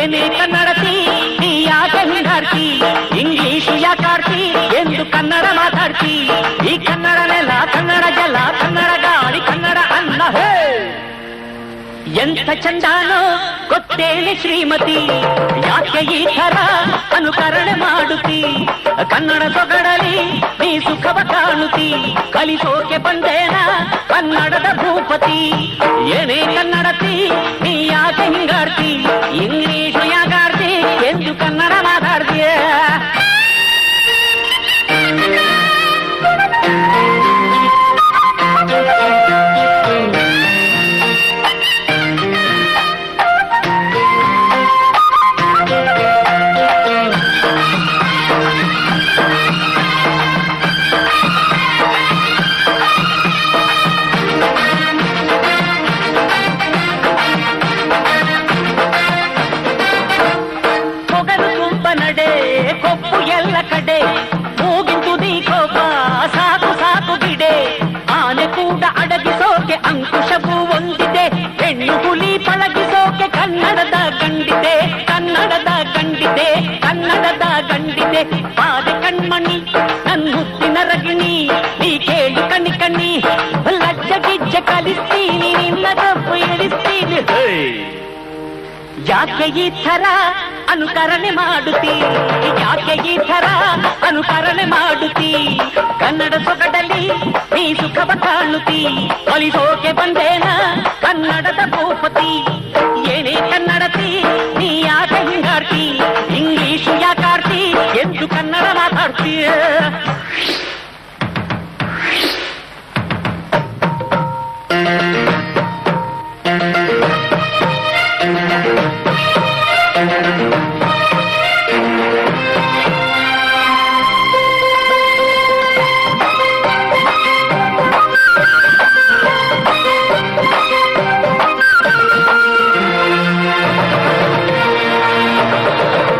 ಏನೇ ಕನ್ನಡತಿ ನೀ ಯಾಕೆ ಹಿಂಗಾಡ್ತಿ, ಇಂಗ್ಲೀಷು ಯಾಕಾಡ್ತಿ ಎಂದು ಕನ್ನಡ ಮಾತಾಡ್ತಿ. ಈ ಕನ್ನಡ ನೆಲ, ಕನ್ನಡ ಜಲ, ಕನ್ನಡ ಗಾಳಿ, ಕನ್ನಡ ಅನ್ನ. ಹೇ ಎಂಥ ಚಂದಾನೋ ಗೊತ್ತೇನೆ ಶ್ರೀಮತಿ, ಯಾಕೆ ಈ ಥರ ಅನುಕರಣೆ ಮಾಡುತ್ತಿ. ಕನ್ನಡ ಸೊಗಡಲಿ ನೀ ಸುಖವ ಕಾಣುತ್ತಿ, ಕಲಿಸೋಕೆ ಬಂದೇನ ಕನ್ನಡದ ಭೂಪತಿ. ಏನೇ ಕನ್ನಡತಿ ನೀ ಯಾಕೆ ಹಿಂಗಾಡ್ತಿ, ಇಂಗ್ಲೀಷು ಯಾಕಾಡ್ತಿ ಎಂದು ಕನ್ನಡ ಮಾತಾಡ್ತೀಯ. ಕೊಪ್ಪು ಎಲ್ಲ ಕಡೆ ಮೂಗಿಂತುದಿ ಕೋಪ, ಸಾಕು ಸಾಕು ಗಿಡೆ. ಆನೆ ಕೂಡ ಅಡಗಿಸೋಕೆ ಅಂಕುಶವೂ ಒಂದಿದೆ, ಹೆಣ್ಣು ಹುಲಿ ಪಳಗಿಸೋಕೆ ಕನ್ನಡದ ಗಂಡಿದೆ, ಕನ್ನಡದ ಗಂಡಿದೆ, ಕನ್ನಡದ ಗಂಡಿದೆ. ಪಾದೆ ಕಣ್ಮಣಿ ನನ್ ಮುತ್ತಿನ ರಗಿಣಿ, ನೀ ಕೇಳಿ ಕಣ್ಣಿ ಕಣ್ಣಿ, ಲಜ್ಜ ಗಿಜ್ಜ ಕಲಿಸ್ತೀನಿ, ನಿನ್ನ ತಪ್ಪು ಇಳಿಸ್ತೀನಿ. ಯಾಕೆ ಈ ಥರ ಅನುಕರಣೆ ಮಾಡುತ್ತಿ, ಯಾಕೆ ಈ ಥರ ಅನುಕರಣೆ ಮಾಡುತ್ತಿ. ಕನ್ನಡ ಸೊಗಡಲಿ ನೀ ಸುಖವ ಕಾಣುತ್ತಿ, ಕಲಿಸೋಕೆ ಬಂದೇನ ಕನ್ನಡದ ಭೂಪತಿ. ಏನೇ ಕನ್ನಡತಿ ನೀ ಯಾಕೆ ಹಿಂಗಾಡ್ತಿ, ಇಂಗ್ಲೀಷು ಯಾಕಾಡ್ತಿ ಎಂದು ಕನ್ನಡ ಮಾತಾಡ್ತೀಯ.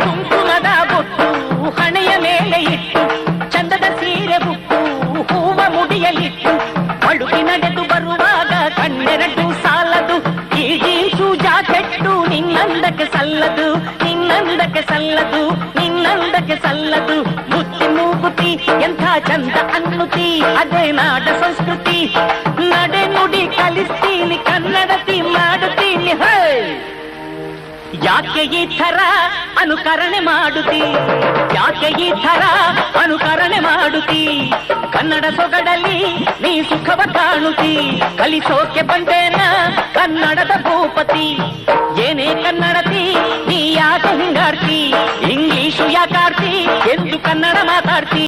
ಕುಂಕುಮದ ಬೊಟ್ಟು ಹಣೆಯ ಮೇಲೆ ಇಟ್ಟು, ಚಂದದ ಸೀರೆ ಬುಟ್ಟು ಹೂವ ಮುಡಿಯಲಿಟ್ಟು, ಅಡುಗೆ ನಡೆದು ಬರುವಾಗ ಕಣ್ಣೆರಡು ಸಾಲದು, ಈ ಜೀನ್ಸು ಜಾಕೆಟ್ಟು ನಿನ್ನಂದಕ್ಕೆ ಸಲ್ಲದು, ನಿನ್ನಂದಕ್ಕೆ ಸಲ್ಲದು, ನಿನ್ನಂದಕ್ಕೆ ಸಲ್ಲದು. ಮುತ್ತಿ ಮೂಗುತಿ ಎಂಥ ಚಂದ ಅನ್ನುತ್ತಿ, ಅದೇ ನಾಡ ಸಂಸ್ಕೃತಿ. ನಡೆ ನುಡಿ ಕಲಿಸ್ತೀನಿ, ಕನ್ನಡತಿ ಮಾಡುತ್ತೀನಿ. ಹೇ ಯಾಕೆ ಈ ಥರ ಅನುಕರಣೆ ಮಾಡುತ್ತಿ, ಯಾಕೆ ಈ ಥರ ಅನುಕರಣೆ ಮಾಡುತ್ತಿ. ಕನ್ನಡ ಸೊಗಡಲಿ ನೀ ಸುಖವ ಕಾಣುತ್ತಿ, ಕಲಿಸೋಕೆ ಬಂದೇನ ಕನ್ನಡದ ಭೂಪತಿ. ಏನೇ ಕನ್ನಡತಿ ನೀ ಯಾಕೆ ಹಿಂಗಾಡ್ತಿ, ಇಂಗ್ಲೀಷು ಯಾಕಾಡ್ತಿ ಎಂದು ಕನ್ನಡ ಮಾತಾಡ್ತಿ.